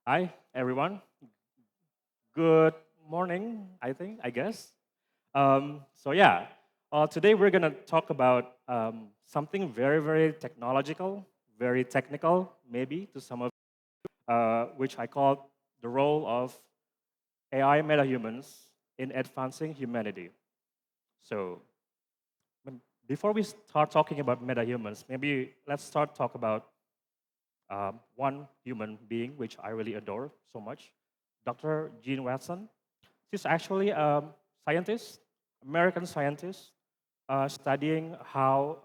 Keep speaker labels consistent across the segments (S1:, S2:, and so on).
S1: Hi, everyone. Good morning, I guess. Today we're going to talk about something very, very technological, very technical, maybe to some of which I call the role of AI metahumans in advancing humanity. So, before we start talking about metahumans, maybe let's start talk about one human being which I really adore so much, Dr. Jean Watson. She's actually a scientist, American scientist, studying how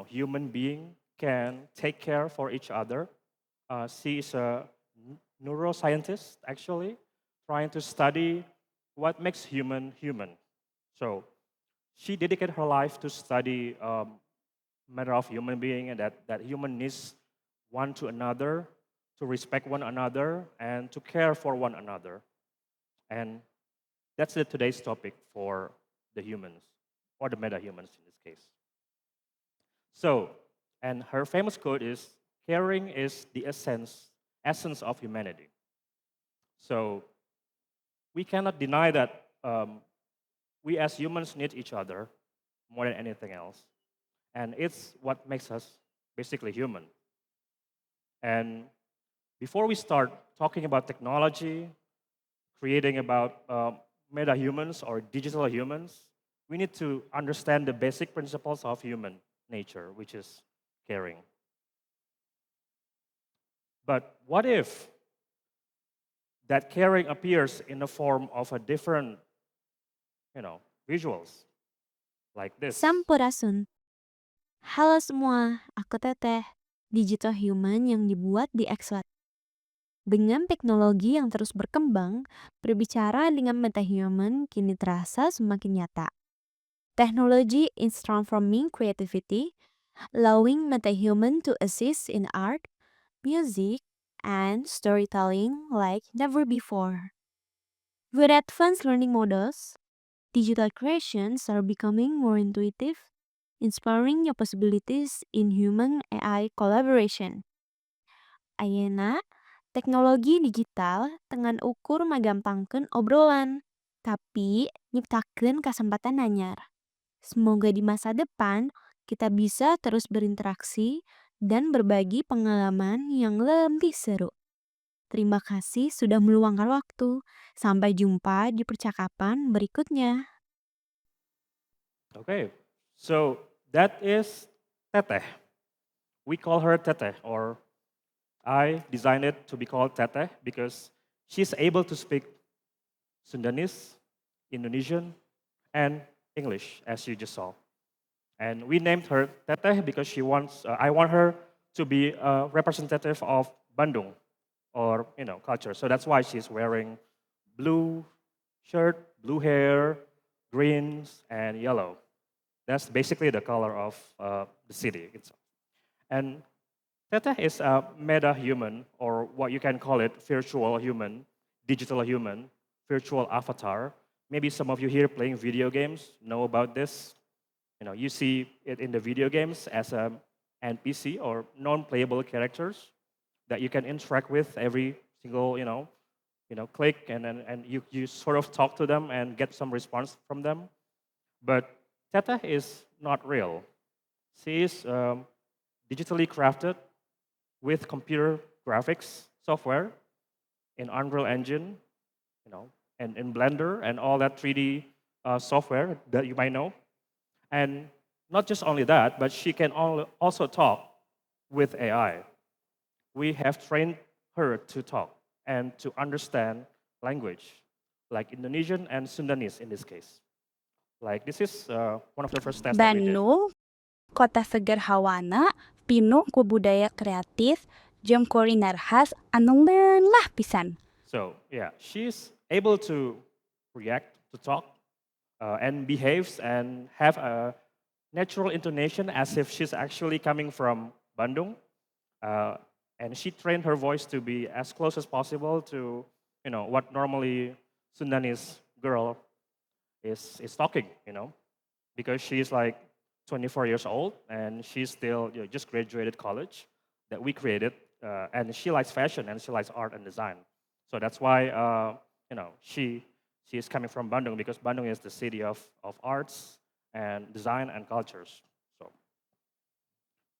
S1: human being can take care for each other. She is a neuroscientist, actually, trying to study what makes human human. So she dedicated her life to study matter of human being and that human needs one to another, to respect one another, and to care for one another. And that's today's topic for the humans, or the meta-humans in this case. So, and her famous quote is, caring is the essence of humanity. So we cannot deny that we as humans need each other more than anything else. And it's what makes us basically human. And before we start talking about technology, creating about meta humans or digital humans, we need to understand the basic principles of human nature, which is caring. But what if that caring appears in the form of a different, visuals like this?
S2: Sampurasun. Halo semua, aku Teteh, digital human yang dibuat di Xwat. Dengan teknologi yang terus berkembang, berbicara dengan metahuman kini terasa semakin nyata. Technology is transforming creativity, allowing metahuman to assist in art, music, and storytelling like never before. With advanced learning models, digital creations are becoming more intuitive, inspiring new possibilities in human AI collaboration. Ayeuna, teknologi digital dengan ukur magampangkeun obrolan, tapi nyiptakeun kesempatan anyar. Semoga di masa depan kita bisa terus berinteraksi dan berbagi pengalaman yang lebih seru. Terima kasih sudah meluangkan waktu. Sampai jumpa di percakapan berikutnya.
S1: Okay, so that is Teteh. We call her Teteh, or I designed it to be called Teteh because she's able to speak Sundanese, Indonesian, and English, as you just saw. And we named her Teteh because I want her to be a representative of Bandung, or culture. So that's why she's wearing blue shirt, blue hair, greens, and yellow. That's basically the color of the city itself. And Teteh is a meta human, or what you can call it, virtual human, digital human, virtual avatar. Maybe some of you here playing video games know about this. You see it in the video games as a NPC or non-playable characters that you can interact with every single click, and you sort of talk to them and get some response from them. But Teta is not real. She is digitally crafted with computer graphics software in Unreal Engine, and in Blender and all that 3D software that you might know. And not just only that, but she can also talk with AI. We have trained her to talk and to understand language, like Indonesian and Sundanese in this case. Like this is one of the first tests that we did.
S3: Bandung, kota segar hawana, pinuh ku budaya kreatif, jeung kuliner khas anu leunlah pisan.
S1: So yeah, she's able to react, to talk, and behaves and have a natural intonation as if she's actually coming from Bandung. Uh, and she trained her voice to be as close as possible to, what normally Sundanese girl is talking, because she's like 24 years old and she's still just graduated college that we created and she likes fashion and she likes art and design. So that's why she is coming from Bandung because Bandung is the city of arts and design and cultures. So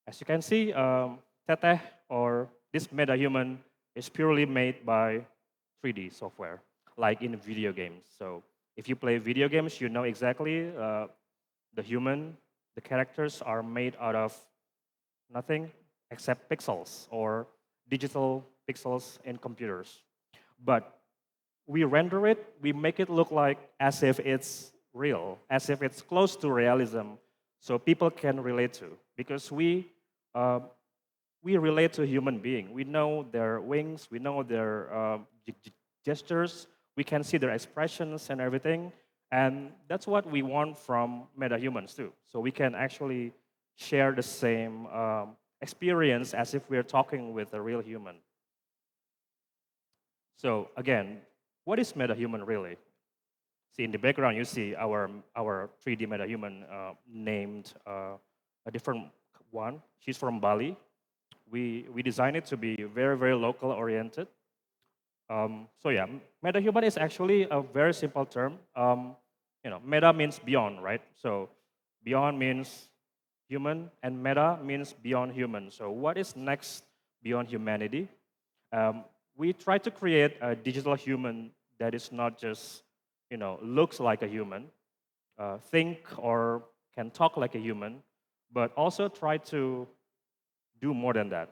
S1: as you can see, Teteh or this meta-human is purely made by 3D software, like in video games. So if you play video games, you know exactly the human, the characters are made out of nothing except pixels or digital pixels in computers. But we render it, we make it look like as if it's real, as if it's close to realism, so people can relate to. Because uh, we relate to a human being. We know their wings, we know their gestures, we can see their expressions and everything. And that's what we want from meta-humans too. So we can actually share the same experience as if we're talking with a real human. So again, what is meta-human really? See, in the background, you see our 3D meta-human named a different one. She's from Bali. We designed it to be very, very local oriented. So yeah, meta-human is actually a very simple term. Meta means beyond, right? So beyond means human, and meta means beyond human. So what is next beyond humanity? Um, we try to create a digital human that is not just, looks like a human, think or can talk like a human, but also try to do more than that.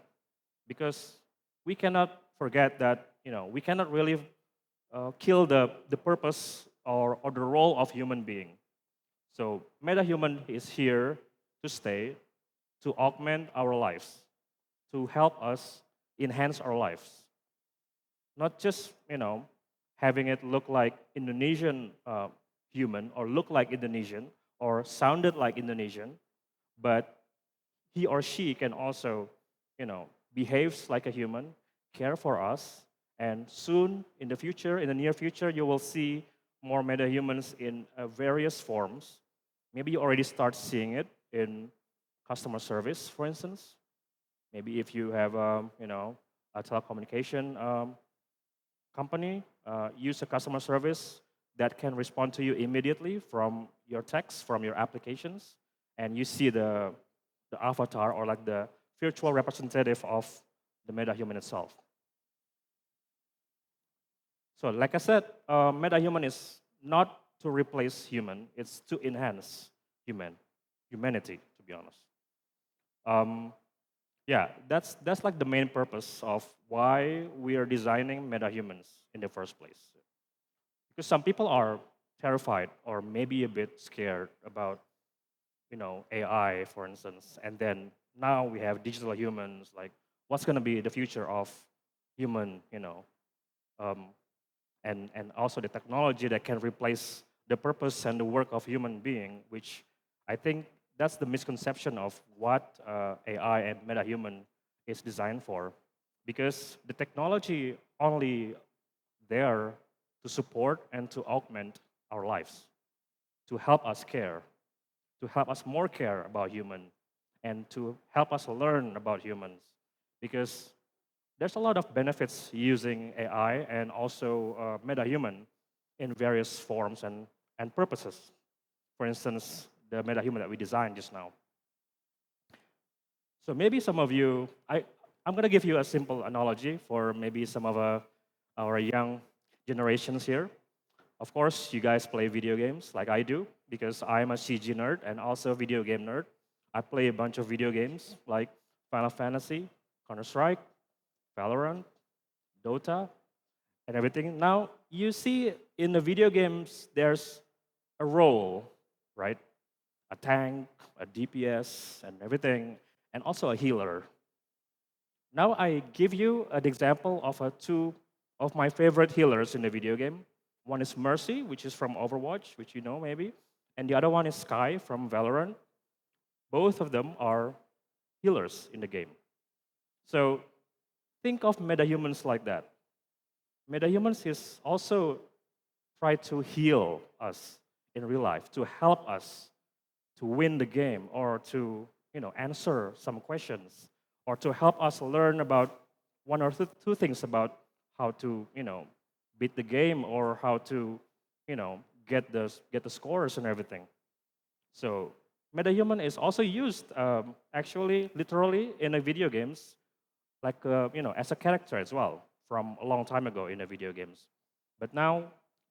S1: Because we cannot forget that, we cannot really kill the purpose or the role of human being. So meta-human is here to stay, to augment our lives, to help us enhance our lives. Not just, having it look like Indonesian human or look like Indonesian or sounded like Indonesian, but he or she can also, behaves like a human, care for us, and soon in the future, in the near future, you will see more meta-humans in various forms. Maybe you already start seeing it in customer service, for instance. Maybe if you have, a telecommunication company, use a customer service that can respond to you immediately from your text, from your applications, and you see the avatar or like the virtual representative of the meta-human itself. So like I said, meta-human is not to replace human, it's to enhance humanity, to be honest. Um, yeah, that's like the main purpose of why we are designing meta-humans in the first place. Because some people are terrified or maybe a bit scared about, AI, for instance, and then now we have digital humans. Like, what's going to be the future of human, um, and also the technology that can replace the purpose and the work of human being, which I think that's the misconception of what AI and meta-human is designed for. Because the technology only there to support and to augment our lives, to help us care, to help us more care about human, and to help us learn about humans. Because there's a lot of benefits using AI and also meta-human in various forms and purposes. For instance, the meta-human that we designed just now. So maybe some of you, I'm going to give you a simple analogy for maybe some of our young generations here. Of course, you guys play video games like I do because I'm a CG nerd and also a video game nerd. I play a bunch of video games like Final Fantasy, Counter-Strike, Valorant, Dota, and everything. Now, you see in the video games, there's a role, right? A tank, a DPS, and everything, and also a healer. Now, I give you an example of two of my favorite healers in the video game. One is Mercy, which is from Overwatch, which you know maybe, and the other one is Sky from Valorant. Both of them are healers in the game. So think of metahumans like that. Metahumans is also try to heal us in real life, to help us to win the game or to answer some questions or to help us learn about one or two things about how to, beat the game or how to, get the scores and everything. So MetaHuman is also used actually literally in the video games, like as a character as well from a long time ago in the video games. But now,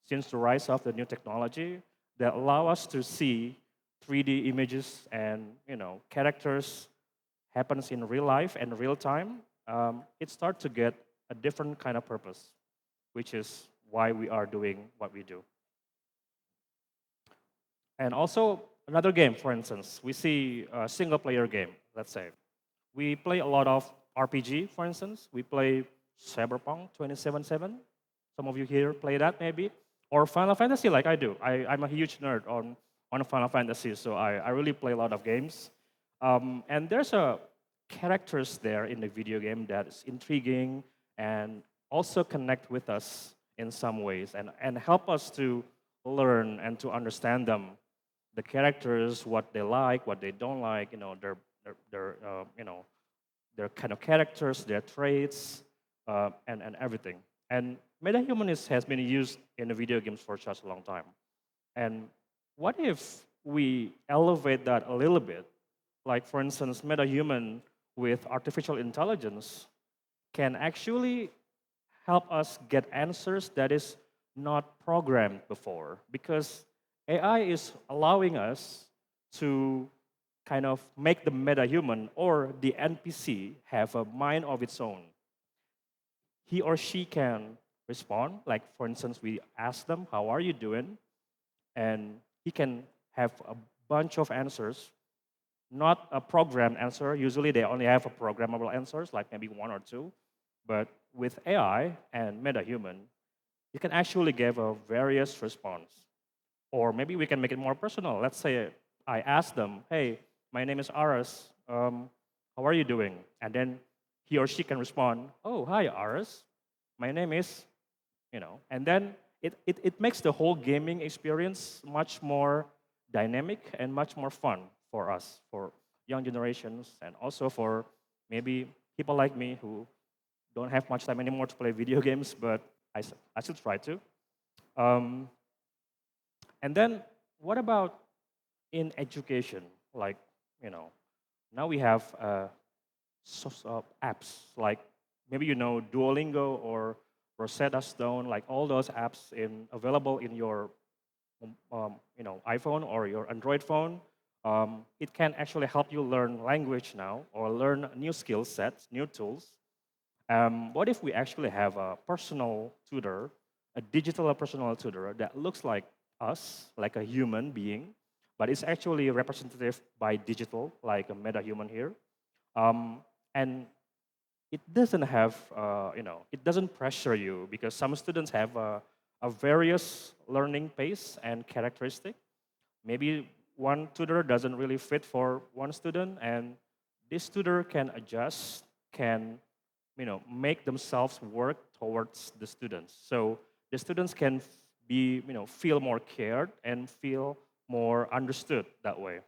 S1: since the rise of the new technology that allow us to see 3D images and characters happens in real life and real time, it starts to get a different kind of purpose, which is why we are doing what we do. And also another game, for instance, we see a single player game, let's say. We play a lot of RPG, for instance. We play Cyberpunk 2077. Some of you here play that maybe. Or Final Fantasy like I do. I'm a huge nerd on Final Fantasy, so I really play a lot of games. And there's a characters there in the video game that is intriguing and also connect with us in some ways and help us to learn and to understand them, the characters, what they like, what they don't like, their kind of characters, their traits, and everything. And MetaHuman has been used in the video games for such a long time. And what if we elevate that a little bit? Like, for instance, MetaHuman with artificial intelligence can actually help us get answers that is not programmed before, because AI is allowing us to kind of make the meta-human or the NPC have a mind of its own. He or she can respond, like for instance, we ask them, "How are you doing?" And he can have a bunch of answers, not a programmed answer. Usually they only have a programmable answers, like maybe one or two. But with AI and MetaHuman, you can actually give a various response. Or maybe we can make it more personal. Let's say I ask them, "Hey, my name is Aras. How are you doing?" And then he or she can respond, "Oh, hi, Aras. My name is," and then it makes the whole gaming experience much more dynamic and much more fun for us, for young generations, and also for maybe people like me who don't have much time anymore to play video games, but I still try to. Um, and then what about in education? Like, you know, now we have apps like maybe Duolingo or Rosetta Stone, like all those apps available in your iPhone or your Android phone. It can actually help you learn language now or learn new skill sets, new tools. What if we actually have a personal tutor, a digital personal tutor that looks like us, like a human being, but it's actually representative by digital, like a meta-human here. Um, and it doesn't have, it doesn't pressure you because some students have a various learning pace and characteristic. Maybe one tutor doesn't really fit for one student, and this tutor can adjust, can make themselves work towards the students. So the students can feel more cared and feel more understood that way.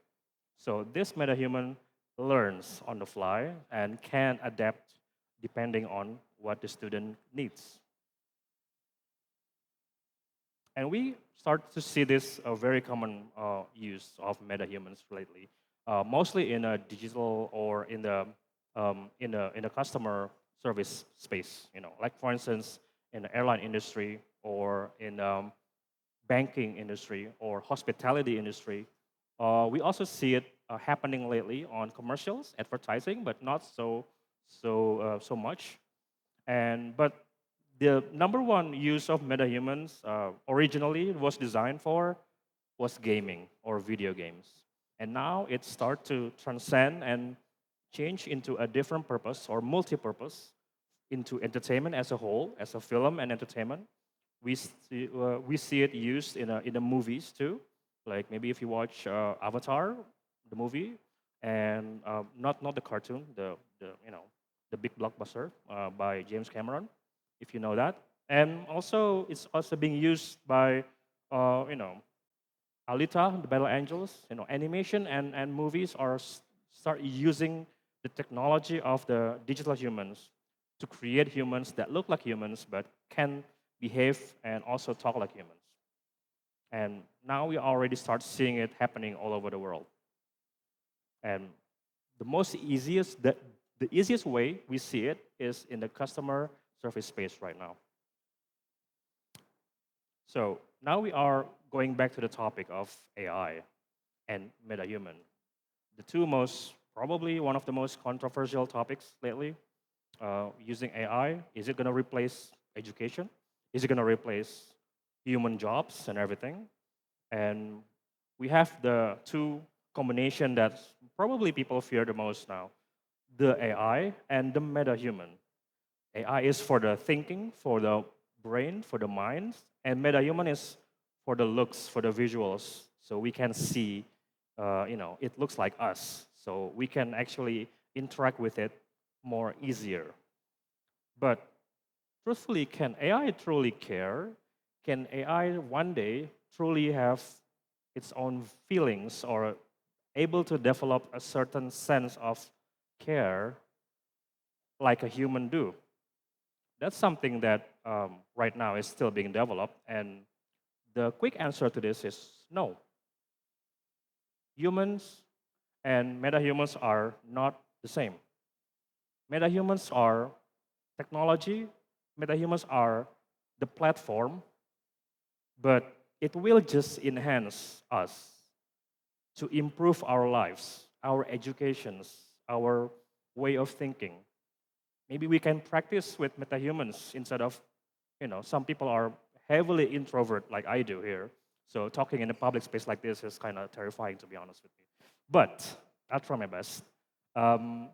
S1: So this metahuman learns on the fly and can adapt depending on what the student needs. And we start to see this very common use of metahumans lately, mostly in a digital or in the customer service space. Like for instance, in the airline industry or in banking industry or hospitality industry. We also see it happening lately on commercials, advertising, but not so much. But the number one use of metahumans originally was designed for was gaming or video games, and now it starts to transcend and change into a different purpose or multi-purpose into entertainment as a whole, as a film and entertainment. We see it used in the movies too. Like maybe if you watch Avatar, the movie, and not the cartoon, the big blockbuster by James Cameron, if you know that. And also it's also being used by uh, you know Alita, the Battle Angels. Animation and movies start using the technology of the digital humans to create humans that look like humans but can behave and also talk like humans. And now we already start seeing it happening all over the world. And the easiest way we see it is in the customer service space right now. So now we are going back to the topic of AI and metahuman. The two most, probably one of the most controversial topics lately. Using AI, is it going to replace education? Is it going to replace human jobs and everything? And we have the two combination that probably people fear the most now, the AI and the metahuman. AI is for the thinking, for the brain, for the mind, and metahuman is for the looks, for the visuals. So we can see, it looks like us. So we can actually interact with it more easier. But truthfully, can AI truly care? Can AI one day truly have its own feelings or able to develop a certain sense of care like a human do? That's something that right now is still being developed. And the quick answer to this is no. Humans and metahumans are not the same. Metahumans are technology, metahumans are the platform, but it will just enhance us to improve our lives, our educations, our way of thinking. Maybe we can practice with metahumans instead of, some people are heavily introvert like I do here. So talking in a public space like this is kind of terrifying, to be honest with you. But I'll try my best. Um,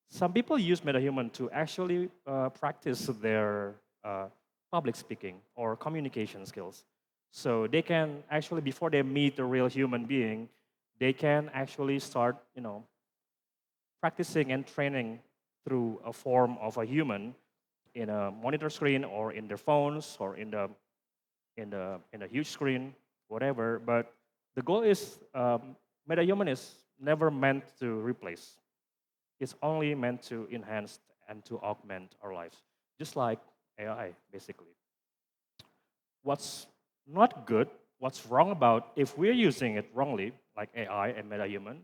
S1: some people use MetaHuman to actually practice their public speaking or communication skills. So they can actually, before they meet a real human being, they can actually start, practicing and training through a form of a human in a monitor screen or in their phones or in a huge screen, whatever. But the goal is MetaHuman is never meant to replace. It's only meant to enhance and to augment our lives, just like AI, basically. What's not good, what's wrong about if we're using it wrongly, like AI and MetaHuman,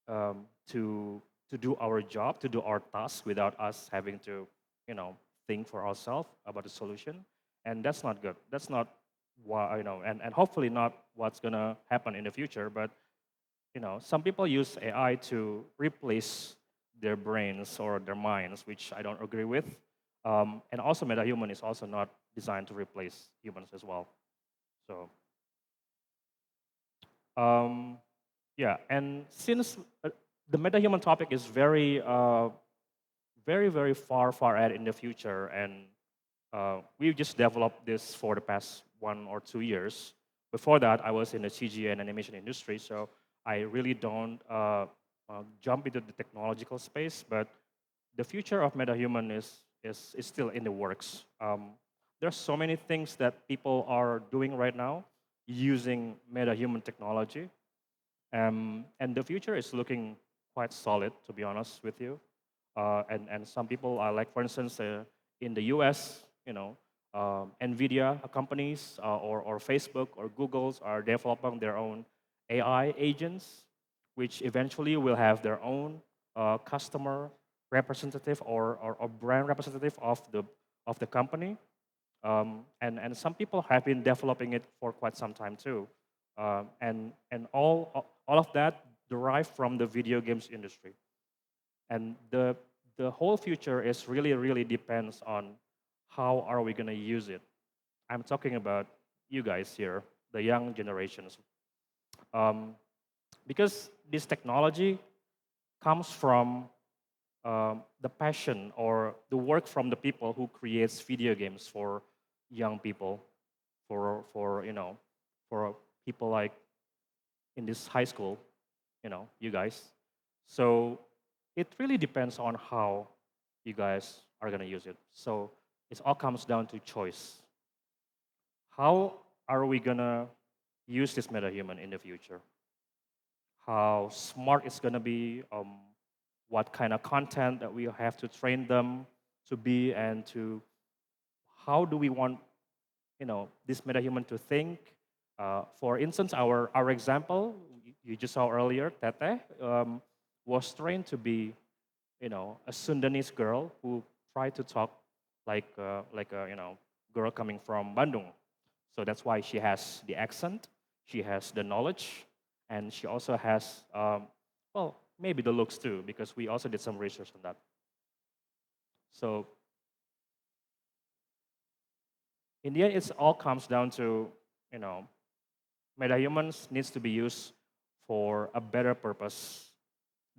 S1: to do our job, to do our tasks without us having to, think for ourselves about the solution, and that's not good. That's not why and hopefully not what's gonna happen in the future. But some people use AI to replace their brains or their minds, which I don't agree with. And also, MetaHuman is also not designed to replace humans as well. So, um, yeah, and since the MetaHuman topic is very, very far ahead in the future, and we've just developed this for the past 1 or 2 years. Before that, I was in the CG and animation industry, so I really don't jump into the technological space. But the future of MetaHuman is still in the works. There's so many things that people are doing right now using MetaHuman technology, and the future is looking quite solid, to be honest with you. And some people are like, for instance, in the US, NVIDIA companies or Facebook or Google's are developing their own AI agents, which eventually will have their own customer representative or brand representative of the company. And some people have been developing it for quite some time too. And all of that derived from the video games industry. And the whole future is really depends on how are we going to use it. I'm talking about you guys here, the young generations. Um, because this technology comes from the passion or the work from the people who creates video games for young people, for people like in this high school, you guys. So it really depends on how you guys are going to use it. So it all comes down to choice. How are we going to use this metahuman in the future? How smart it's going to be? What kind of content that we have to train them to be and to how do we want this metahuman to think. For instance, our example you just saw earlier, Tete, was trained to be a Sundanese girl who tried to talk like a girl coming from Bandung. So that's why she has the accent, she has the knowledge, and she also has well, maybe the looks too, because we also did some research on that. So in the end, it all comes down to you know metahumans needs to be used for a better purpose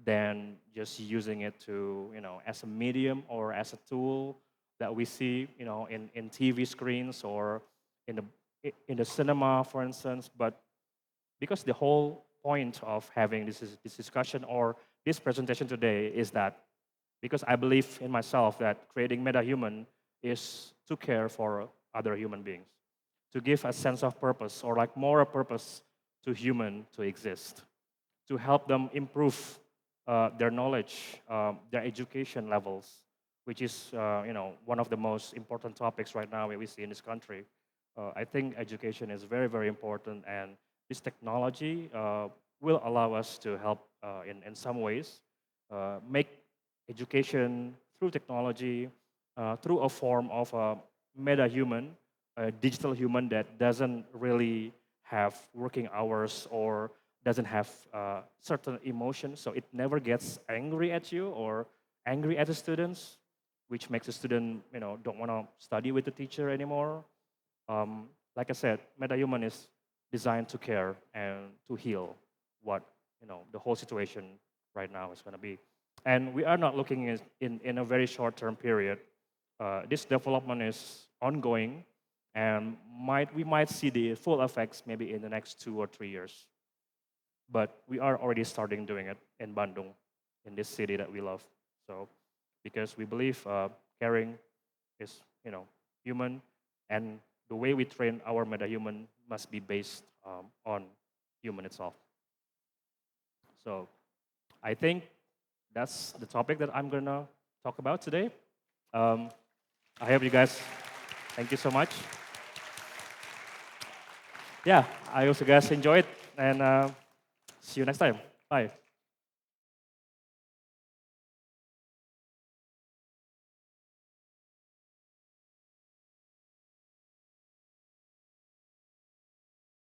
S1: than just using it to as a medium or as a tool that we see in TV screens or in the cinema, for instance. But because the whole point of having this discussion or this presentation today is that because I believe in myself that creating metahuman is to care for other human beings, to give a sense of purpose or like more a purpose to human to exist, to help them improve their knowledge, their education levels, which is one of the most important topics right now we see in this country. I think education is very very important, and this technology will allow us to help in some ways make education through technology, through a form of a meta human, a digital human that doesn't really have working hours or doesn't have certain emotions, so it never gets angry at you or angry at the students, which makes the student don't want to study with the teacher anymore. Like I said, MetaHuman is designed to care and to heal what the whole situation right now is going to be. And we are not looking in a very short-term period. This development is ongoing, and we might see the full effects maybe in the next 2 or 3 years. But we are already starting doing it in Bandung, in this city that we love. So, because we believe caring is human, and the way we train our metahuman must be based on human itself. So I think that's the topic that I'm gonna talk about today. Um, I hope you guys. Thank you so much. Yeah, I also guys enjoy it, and see you next time. Bye.